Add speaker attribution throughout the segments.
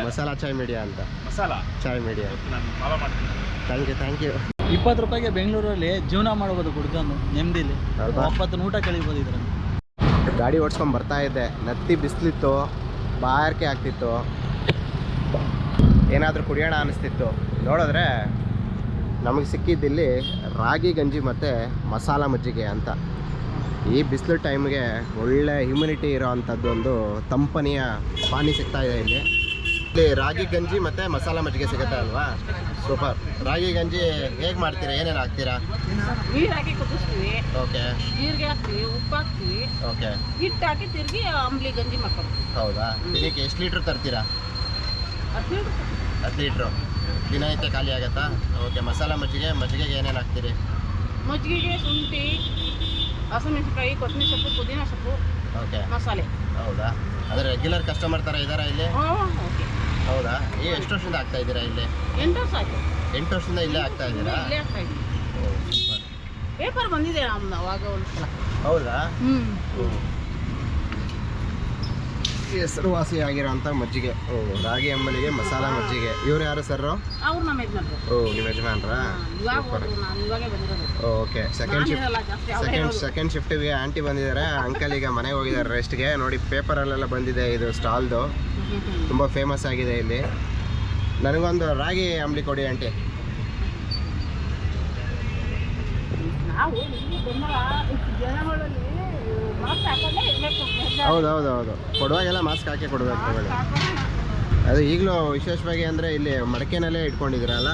Speaker 1: Masala Chai Media ಅಂತ. Masala Chai Media. Thank you.
Speaker 2: 20 ರೂಪಾಯಿಗೆ ಬೆಂಗಳೂರಲ್ಲಿ ಜೀವನ ಮಾಡ್ಬೋದು ಕುಡ್ಕೊಂಡು ನೆಮ್ಮದಿಲಿ. 20 ಊಟ ಕಳಿಬೋದು ಇದ್ರಲ್ಲಿ.
Speaker 1: ಗಾಡಿ ಓಡಿಸ್ಕೊಂಡು ಬರ್ತಾ ಇದ್ದೆ, ನತ್ತಿ ಬಿಸಿಲಿತ್ತು, ಬಾಯಾರಿಕೆ ಆಗ್ತಿತ್ತು, ಏನಾದರೂ ಕುಡಿಯೋಣ ಅನ್ನಿಸ್ತಿತ್ತು. ನೋಡಿದ್ರೆ ನಮಗೆ ಸಿಕ್ಕಿದ್ದಿಲ್ಲಿ ರಾಗಿ ಗಂಜಿ ಮತ್ತು ಮಸಾಲ ಮಜ್ಜಿಗೆ ಅಂತ. ಈ ಬಿಸಿಲು ಟೈಮ್ಗೆ ಒಳ್ಳೆ ಹ್ಯುಮಿನಿಟಿ ಇರೋ ಅಂಥದ್ದು ಒಂದು ತಂಪನೆಯ ಪಾನಿ ಸಿಗ್ತಾ ಇದೆ ಇಲ್ಲಿ. ರಾಗಿ ಗಂಜಿ ಮತ್ತು ಮಸಾಲ ಮಜ್ಜಿಗೆ ಸಿಗುತ್ತೆ ಅಲ್ವಾ? ಸೂಪರ್. ರಾಗಿ ಗಂಜಿ ಹೇಗೆ ಮಾಡ್ತೀರಾ, ಏನೇನು ಹಾಕ್ತೀರಾ?
Speaker 3: ನೀರು ಹಾಕಿ ಕುದಿಸ್ತೀವಿ.
Speaker 1: ಓಕೆ.
Speaker 3: ಜೀರಿಗೆ ಹಾಕ್ತೀವಿ, ಉಪ್ಪು ಹಾಕ್ತೀವಿ.
Speaker 1: ಓಕೆ.
Speaker 3: ಹಿಟ್ಟು ಹಾಕಿ ತಿರುಗಿ ಅಂಬ್ಲಿ ಗಂಜಿ ಮಾಡ್ಕೊಂಡು.
Speaker 1: ಹೌದಾ? ದಿನಕ್ಕೆ ಎಷ್ಟು ಲೀಟ್ರ್ ತರ್ತೀರಾ? 10 ಲೀಟ್ರು. ದಿನನಿತ್ಯ ಖಾಲಿ ಆಗುತ್ತಾ? ಓಕೆ. ಮಸಾಲ ಮಜ್ಜಿಗೆಗೆ ಏನೇನು ಹಾಕ್ತೀರಿ?
Speaker 3: ಮಜ್ಜಿಗೆಗೆ ಶುಂಠಿ, ಹಸಿಮೆಣಸಿನಕಾಯಿ, ಕೊತ್ತಂಬರಿ ಸೊಪ್ಪು, ಪುದೀನ ಸೊಪ್ಪು. ಓಕೆ. ಮಸಾಲೆ.
Speaker 1: ಹೌದಾ? ಅಂದರೆ ರೆಗ್ಯುಲರ್ ಕಸ್ಟಮರ್ ಥರ ಇದ್ದಾರಾ ಇಲ್ಲಿ?
Speaker 3: ಓಕೆ. ಹೌದಾ?
Speaker 1: ಎಷ್ಟು ವರ್ಷದಿಂದ ಆಗ್ತಾ ಇದ್ದೀರಾ ಇಲ್ಲಿ?
Speaker 3: 8 ವರ್ಷ ಆಯ್ತು.
Speaker 1: 8 ವರ್ಷದಿಂದ ಇಲ್ಲೇ ಆಗ್ತಾ ಇದ್ದೀರಾ?
Speaker 3: ಇಲ್ಲೇ ಆಗ್ತಾ ಇದ್ದೀವಿ. ಪೇಪರ್ ಬಂದಿದೆ ನಮ್ದು ಅವಾಗ ಒಂದ್ಸಲ.
Speaker 1: ಹೌದಾ? ಹೆಸರುವಾಸಿ ಆಗಿರೋಂಥ ಮಜ್ಜಿಗೆ. ರಾಗಿ ಅಂಬಲಿಗೆ ಮಸಾಲ ಮಜ್ಜಿಗೆ. ಇವ್ರು ಯಾರು ಸರ್?
Speaker 3: ಅವ್ರು ನಮ್ಮ ಯಜಮಾನ್ರು.
Speaker 1: ನಿಮ್ಮ ಯಜಮಾನ್ರಾ? ಓಕೆ. ಸೆಕೆಂಡ್ ಶಿಫ್ಟಿಗೆ ಆಂಟಿ ಬಂದಿದ್ದಾರೆ, ಅಂಕಲ್ ಈಗ ಮನೆಗೆ ಹೋಗಿದ್ದಾರೆ ರೆಸ್ಟ್ಗೆ. ನೋಡಿ ಪೇಪರಲ್ಲೆಲ್ಲ ಬಂದಿದೆ, ಇದು ಸ್ಟಾಲ್ದು ತುಂಬ ಫೇಮಸ್ ಆಗಿದೆ ಇಲ್ಲಿ. ನನಗೊಂದು ರಾಗಿ ಅಂಬಲಿ ಕೊಡಿ ಆಂಟಿ. ಹೌದು, ಕೊಡುವಾಗೆಲ್ಲ ಮಾಸ್ಕ್ ಹಾಕಿ ಕೊಡಬೇಕು ತಗೊಳ್ಳಿ. ಅದು ಈಗಲೂ ವಿಶೇಷವಾಗಿ ಅಂದರೆ ಇಲ್ಲಿ ಮಡಕೆನಲ್ಲೇ ಇಟ್ಕೊಂಡಿದ್ದೀರಲ್ಲ?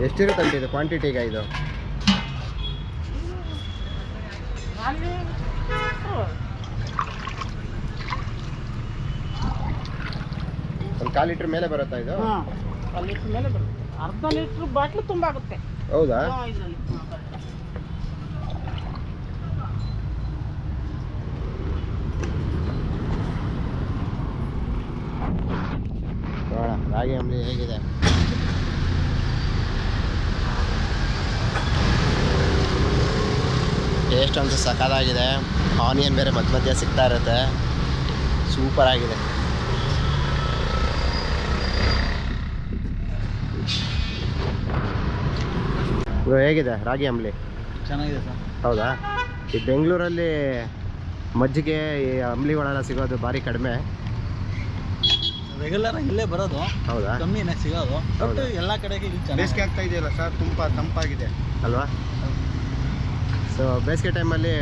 Speaker 1: ಎಷ್ಟಿರುತ್ತಂತೆ ಇದು ಕ್ವಾಂಟಿಟಿಗ? ಇದು ಒಂದು 1/4 ಲೀಟ್ರ್ ಮೇಲೆ ಬರುತ್ತಾ ಇದು?
Speaker 3: 1 ಲೀಟ್ರ್ ಮೇಲೆ ಬರುತ್ತೆ. ಅರ್ಧ ಲೀಟ್ರ್ ಬಾಟ್ಲು ತುಂಬ ಆಗುತ್ತೆ.
Speaker 1: ಹೌದಾ? ನೋಡೋಣ ರಾಗಿ ಅಂಬಲಿ ಹೇಗಿದೆ. ಟೇಸ್ಟ್ ಅಂತೂ ಸಖತ್ತಾಗಿದೆ. ಆನಿಯನ್ ಬೇರೆ ಮಧ್ಯ ಸಿಗ್ತಾ ಇರುತ್ತೆ, ಸೂಪರ್ ಆಗಿದೆ. ಹೇಗಿದೆ ರಾಗಿ ಅಂಬಲಿ?
Speaker 2: ಚೆನ್ನಾಗಿದೆ ಸರ್.
Speaker 1: ಹೌದಾ? ಈ ಬೆಂಗಳೂರಲ್ಲಿ ಮಜ್ಜಿಗೆ ಈ ಅಂಬಲಿಗಳೆಲ್ಲ ಸಿಗೋದು ಭಾರಿ ಕಡಿಮೆ.
Speaker 2: ರೆಗ್ಯುಲರ್ ಇಲ್ಲೇ ಬರೋದು. ಹೌದಾ? ಕಮ್ಮಿನೇ ಸಿಗೋದು. ಬಟ್ ಎಲ್ಲ ಕಡೆಗೆ
Speaker 1: ಬೇಸಿಗೆ ಆಗ್ತಾ ಇದೆಯಲ್ಲ ಸರ್, ತುಂಬ ತಂಪಾಗಿದೆ ಅಲ್ವಾ? ಸೊ ಬೇಸಿಗೆ ಟೈಮಲ್ಲಿ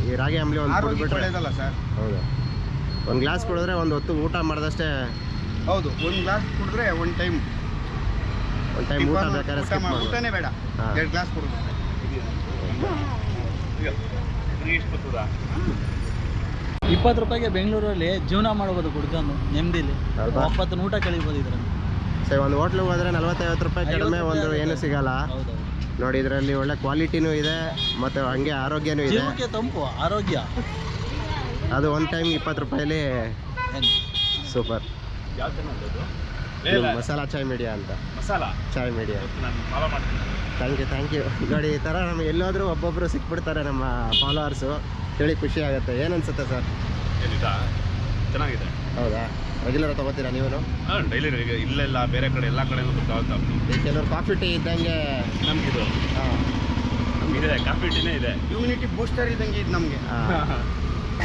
Speaker 1: ಈ ರಾಗಿ ಅಂಬಲಿ ಒಂದು ಕುಡಿದ್ಬಿಟ್ರೆ ಸರ್. ಹೌದು, ಒಂದು ಗ್ಲಾಸ್ ಕುಡಿದ್ರೆ ಒಂದು ಹೊತ್ತು ಊಟ ಮಾಡಿದಷ್ಟೇ. ಹೌದು, ಒಂದು ಗ್ಲಾಸ್ ಕುಡಿದ್ರೆ ಒಂದು ಟೈಮ್ ಊಟ ಬೇಕಾದ್ರೆ ಊಟನೇ ಬೇಡ, 2 ಗ್ಲಾಸ್ ಕುಡಿದ್ರೆ.
Speaker 2: 20 ರೂಪಾಯಿಗೆ ಬೆಂಗಳೂರಲ್ಲಿ ಜೀವನ ಮಾಡ್ಬೋದು ಕುಡ್ಕೊಂಡು ನೆಮ್ಮದಿಲಿ. 20 ಊಟ ಕಳಿಬೋದು ಇದ್ರಲ್ಲಿ.
Speaker 1: ಸರಿ, ಒಂದು ಹೋಟ್ಲಿಗೆ ಹೋದರೆ 40-50 ರೂಪಾಯಿ ಕಡಿಮೆ ಒಂದು ಏನೂ ಸಿಗಲ್ಲ. ನೋಡಿ, ಇದರಲ್ಲಿ ಒಳ್ಳೆ ಕ್ವಾಲಿಟಿನೂ ಇದೆ ಮತ್ತು ಹಂಗೆ ಆರೋಗ್ಯನೂ ಇದೆ.
Speaker 2: ತಂಪು ಆರೋಗ್ಯ.
Speaker 1: ಅದು ಒಂದು ಟೈಮ್ 20 ರೂಪಾಯಿಲಿ ಸೂಪರ್. ಮಸಾಲಾ ಚಾಯ್ ಮೀಡಿಯಾ ಅಂತ. Masala Chai Media. Thank you. ನೋಡಿ, ಈ ಥರ ನಮ್ಗೆ ಎಲ್ಲಾದರೂ ಒಬ್ಬೊಬ್ಬರು ಸಿಕ್ಬಿಡ್ತಾರೆ ನಮ್ಮ ಫಾಲೋವರ್ಸು. ಹೇಳಿ ಖುಷಿ ಆಗುತ್ತೆ. ಏನು ಅನ್ಸುತ್ತೆ ಸರ್?
Speaker 4: ಚೆನ್ನಾಗಿದೆ.
Speaker 1: ಹೌದಾ? ರೆಗ್ಯುಲರ್ ತೊಗೋತೀರಾ ನೀವು?
Speaker 4: ಡೈಲಿ ಇಲ್ಲೆಲ್ಲ ಬೇರೆ ಕಡೆ ಎಲ್ಲ ಕಡೆ
Speaker 1: ಕೆಲವರು ಕಾಫಿ ಟೀ ಇದ್ದಂಗೆ
Speaker 4: ನಮಗಿದು. ನಮಗಿದೆ ಕಾಫಿ ಟೀನೇ ಇದೆ.
Speaker 1: ಇಮ್ಯುನಿಟಿ ಬೂಸ್ಟರ್ ಇದ್ದಂಗೆ ಇದು ನಮಗೆ.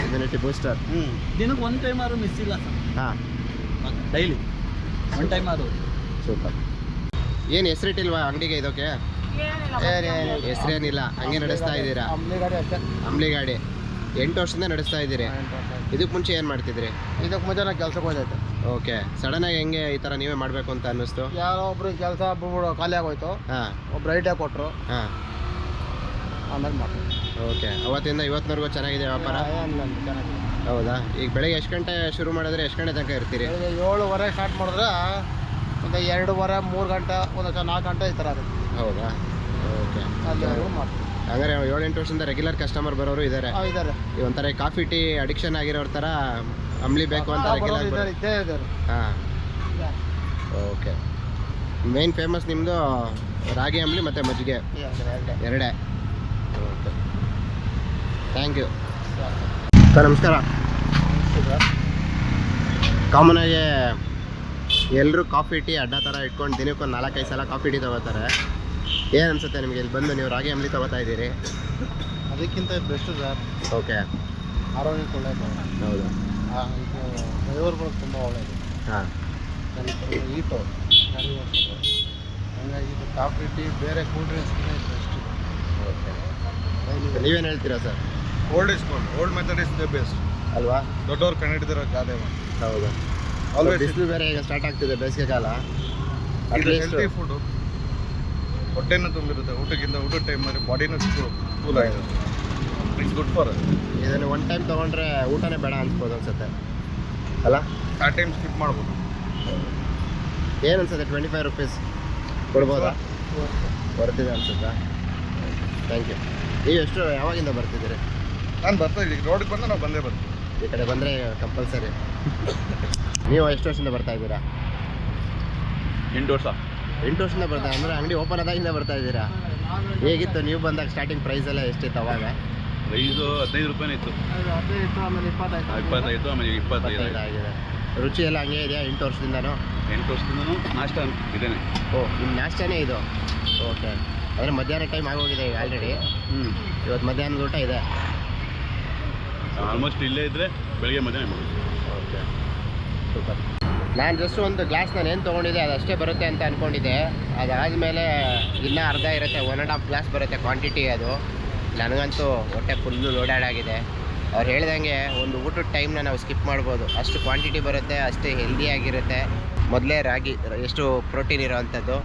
Speaker 1: Immunity booster.
Speaker 2: ದಿನಕ್ಕೆ 1 ಟೈಮ್ ಆದ್ರೂ ಮಿಸ್ ಇಲ್ಲ ಸರ್.
Speaker 1: ಹಾಂ,
Speaker 2: ಡೈಲಿ 1 ಟೈಮ್ ಆದರೂ.
Speaker 1: ಸೂಪರ್. ಏನು ಹೆಸರಿಟ್ಟಿಲ್ವಾ ಅಂಗಡಿಗೆ? ಇದಕ್ಕೆ ಹೆಸರೇನಿಲ್ಲ, ಹಂಗೆ ನಡೆಸ್ತಾ ಇದ್ದೀರಾ? ಅಂಬ್ಲಿ ಗಾಡಿ 8 ವರ್ಷದಿಂದ ನಡೆಸ್ತಾ ಇದ್ದೀರಿ. ಇದಕ್ಕೆ ಮುಂಚೆ ಏನು ಮಾಡ್ತಿದ್ರಿ?
Speaker 2: ಇದಕ್ಕೆ ಮುಂಚೆ ನಾನು ಕೆಲಸಕ್ಕೆ ಹೋಯ್ತು.
Speaker 1: ಓಕೆ. ಸಡನ್ನಾಗಿ ಹೆಂಗೆ ಈ ಥರ ನೀವೇ ಮಾಡಬೇಕು ಅಂತ ಅನ್ನಿಸ್ತು?
Speaker 2: ಯಾರೋ ಒಬ್ರು ಕೆಲಸ ಖಾಲಿ ಆಗೋಯ್ತು.
Speaker 1: ಹಾಂ.
Speaker 2: ಒಬ್ರು ಐಡಿಯಾ ಕೊಟ್ಟರು.
Speaker 1: ಹಾಂ,
Speaker 2: ಆಮೇಲೆ ಮಾಡ್ತೀವಿ.
Speaker 1: ಓಕೆ. ಅವತ್ತಿಂದ ಇವತ್ತಿನವರೆಗೂ ಚೆನ್ನಾಗಿದೆ ವ್ಯಾಪಾರ?
Speaker 2: ಚೆನ್ನಾಗಿದೆ.
Speaker 1: ಹೌದಾ? ಈಗ ಬೆಳಗ್ಗೆ ಎಷ್ಟು ಗಂಟೆ ಶುರು ಮಾಡಿದ್ರೆ ಎಷ್ಟು ಗಂಟೆ ತನಕ ಇರ್ತೀರಿ?
Speaker 2: 7:15 ಸ್ಟಾರ್ಟ್ ಮಾಡಿದ್ರೆ ಒಂದು 2:30, 3 ಗಂಟೆ, ಒಂದು 4 ಗಂಟೆ ಈ ಥರ ಆಗುತ್ತೆ.
Speaker 1: ಹೌದಾ? ಓಕೆ. ಹಂಗಾರೆ 7-8 ವರ್ಷದಿಂದ ರೆಗ್ಯುಲರ್ ಕಸ್ಟಮರ್ ಬರೋರು ಇದ್ದಾರೆ. ಈ ಒಂಥರ ಕಾಫಿ ಟೀ ಅಡಿಕ್ಷನ್ ಆಗಿರೋರ ಥರ ಅಂಬ್ಲಿ ಬೇಕು ಅಂತ ರೆಗ್ಯುಲರ್.
Speaker 2: ಇದ್ದಾರೆ.
Speaker 1: ಹಾಂ, ಓಕೆ. ಮೇನ್ ಫೇಮಸ್ ನಿಮ್ಮದು ರಾಗಿ ಅಂಬ್ಲಿ ಮತ್ತು ಮಜ್ಜಿಗೆ ಎರಡೇ. Okay, thank you sir. ನಮಸ್ಕಾರ. ಕಾಮನ್ ಆಗಿ ಎಲ್ಲರೂ ಕಾಫಿ ಟೀ ಅಡ್ಡ ಥರ ಇಟ್ಕೊಂಡು ದಿನಕ್ಕೊಂದು 4-5 ಸಲ ಕಾಫಿ ಟೀ ತೊಗೋತಾರೆ. ಏನು ಅನಿಸುತ್ತೆ ನಿಮಗೆ ಇಲ್ಲಿ ಬಂದು ನೀವು ರಾಗಿ ಅಂಬ್ಲಿ ತೊಗೋತಾ ಇದ್ದೀರಿ?
Speaker 2: ಅದಕ್ಕಿಂತ ಬೆಸ್ಟ್ ಸರ್.
Speaker 1: ಓಕೆ,
Speaker 2: ಆರೋಗ್ಯಕ್ಕೆ ಒಳ್ಳೆಯದು.
Speaker 1: ಹೌದು.
Speaker 2: ಇದು ಡ್ರೈವರ್ಗಳು ತುಂಬ ಒಳ್ಳೆಯದು.
Speaker 1: ಹಾಂ,
Speaker 2: ಈಟು ಗಾಡಿ ಓಡಿಸೋದು. ಹಂಗಾಗಿ ಇದು ಕಾಫಿ ಟೀ ಬೇರೆ ಕೂಲ್ ಡ್ರಿಂಕ್ಸ್ಗಿಂತ ಬೆಸ್ಟ್.
Speaker 1: ಓಕೆ, ನೀವೇನು ಹೇಳ್ತೀರಾ sir?
Speaker 5: Old is gold. Old method is the best
Speaker 1: ಅಲ್ವಾ?
Speaker 5: ದೊಡ್ಡವ್ರು ಕಂಡಿಡಿದಿರೋ ಗಾದೆ ಮಾತು.
Speaker 1: ಹೌದು.
Speaker 5: Always
Speaker 1: ಬಿಸಿಲು ಬೇರೆ ಈಗ ಸ್ಟಾರ್ಟ್ ಆಗ್ತಿದೆ, ಬೇಸಿಗೆ ಕಾಲ.
Speaker 5: ಇದು ಹೆಲ್ತಿ ಫುಡ್ಡು, ಹೊಟ್ಟೆನೂ ತುಂಬಿರುತ್ತೆ. ಊಟದ ಟೈಮಲ್ಲಿ ಬಾಡಿನೂ ಕೂಲ್ ಆಗಿರುತ್ತೆ. It's good for us.
Speaker 1: ಇದನ್ನು ಒನ್ ಟೈಮ್ ತೊಗೊಂಡ್ರೆ ಊಟನೇ ಬೇಡ ಅನ್ಸ್ಬೋದು ಅನ್ಸುತ್ತೆ ಅಲ್ಲ?
Speaker 5: ಆ ಟೈಮ್ ಸ್ಕಿಪ್ ಮಾಡ್ಬೋದು.
Speaker 1: ಏನು ಅನ್ಸುತ್ತೆ? 25 ರೂಪೀಸ್ ಕೊಡ್ಬೋದಾ? ಬರ್ತಿದೆ ಅನ್ಸುತ್ತಾ? Thank you. ನೀವು ಎಷ್ಟು ಯಾವಾಗಿಂದ ಬರ್ತಿದ್ದೀರಿ?
Speaker 5: ನಾನು ಬರ್ತಾ ಇದ್ದೀನಿ. ರೋಡಿಗೆ ಬಂದು ನಾವು ಬಂದೇ ಬರ್ತೀವಿ.
Speaker 1: ಈ ಕಡೆ ಬಂದರೆ ಕಂಪಲ್ಸರಿ. ನೀವು ಎಷ್ಟು ವರ್ಷದಿಂದ ಬರ್ತಾ ಇದ್ದೀರಾ?
Speaker 4: 8 ವರ್ಷ.
Speaker 1: 8 ವರ್ಷದಿಂದ ಬರ್ತಾ ಅಂದರೆ ಅಂಗಡಿ ಓಪನ್ ಆದಾಗಿಂದ ಬರ್ತಾ ಇದ್ದೀರಾ? ಹೇಗಿತ್ತು ನೀವು ಬಂದಾಗ? ಸ್ಟಾರ್ಟಿಂಗ್ ಪ್ರೈಸ್ ಎಲ್ಲ ಎಷ್ಟಿತ್ತು ಅವಾಗ?
Speaker 4: ಪ್ರೈಸು 15 ರೂಪಾಯಿನೇ ಇತ್ತು.
Speaker 2: 15 ಆಮೇಲೆ 25.
Speaker 4: 25 ಆಮೇಲೆ 25
Speaker 1: ಆಗಿದೆ. ರುಚಿ ಎಲ್ಲ ಹಂಗೆ ಇದೆಯಾ 8 ವರ್ಷದಿಂದನೂ?
Speaker 4: 8 ವರ್ಷದಿಂದನೂ ನಾಷ್ಟ ಇದೇನೆ.
Speaker 1: ಓ, ನಿಮ್ಮ ನಾಷ್ಟನೇ ಇದು? ಓಕೆ, ಅಂದರೆ ಮಧ್ಯಾಹ್ನ ಟೈಮ್ ಆಗೋಗಿದೆ ಈಗ ಆಲ್ರೆಡಿ. ಇವತ್ತು ಮಧ್ಯಾಹ್ನದ ಊಟ ಇದೆ.
Speaker 4: ಆಲ್ಮೋಸ್ಟ್ ಇಲ್ಲೇ ಇದ್ದರೆ ಬೆಳಗ್ಗೆ ಮಧ್ಯಾಹ್ನ ಮಾಡೋದು.
Speaker 1: Okay, super. ನಾನು ಜಸ್ಟ್ ಒಂದು ಗ್ಲಾಸ್ ನಾನು ಏನು ತೊಗೊಂಡಿದ್ದೆ ಅದಷ್ಟೇ ಬರುತ್ತೆ ಅಂತ ಅಂದ್ಕೊಂಡಿದ್ದೆ. ಅದಾದಮೇಲೆ ಇನ್ನೂ ಅರ್ಧ ಇರುತ್ತೆ, 1.5 ಗ್ಲಾಸ್ ಬರುತ್ತೆ ಕ್ವಾಂಟಿಟಿ. ಅದು ನನಗಂತೂ ಹೊಟ್ಟೆ ಫುಲ್ಲು ಲೋಡೆಡ್ ಆಗಿದೆ. ಅವ್ರು ಹೇಳ್ದಂಗೆ ಒಂದು ಊಟದ ಟೈಮ್ನ ನಾವು ಸ್ಕಿಪ್ ಮಾಡ್ಬೋದು, ಅಷ್ಟು ಕ್ವಾಂಟಿಟಿ ಬರುತ್ತೆ, ಅಷ್ಟೇ ಹೆಲ್ದಿಯಾಗಿರುತ್ತೆ. ಮೊದಲೇ ರಾಗಿ ಎಷ್ಟು ಪ್ರೋಟೀನ್ ಇರೋವಂಥದ್ದು.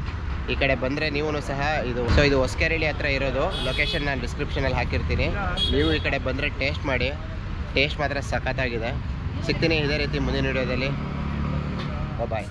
Speaker 1: ಈ ಕಡೆ ಬಂದರೆ ನೀವು ಸಹ ಇದು ಹೊಸಕೆರೆಹಳ್ಳಿ ಹತ್ರ ಇರೋದು. ಲೊಕೇಶನ್ ನಾನು ಡಿಸ್ಕ್ರಿಪ್ಷನಲ್ಲಿ ಹಾಕಿರ್ತೀನಿ. ನೀವು ಈ ಕಡೆ ಬಂದರೆ ಟೇಸ್ಟ್ ಮಾಡಿ. ಟೇಸ್ಟ್ ಮಾತ್ರ ಸಖತ್ತಾಗಿದೆ. ಸಿಗ್ತೀನಿ ಇದೇ ರೀತಿ ಮುಂದಿನ ವಿಡಿಯೋದಲ್ಲಿ. ಬಾಯ್.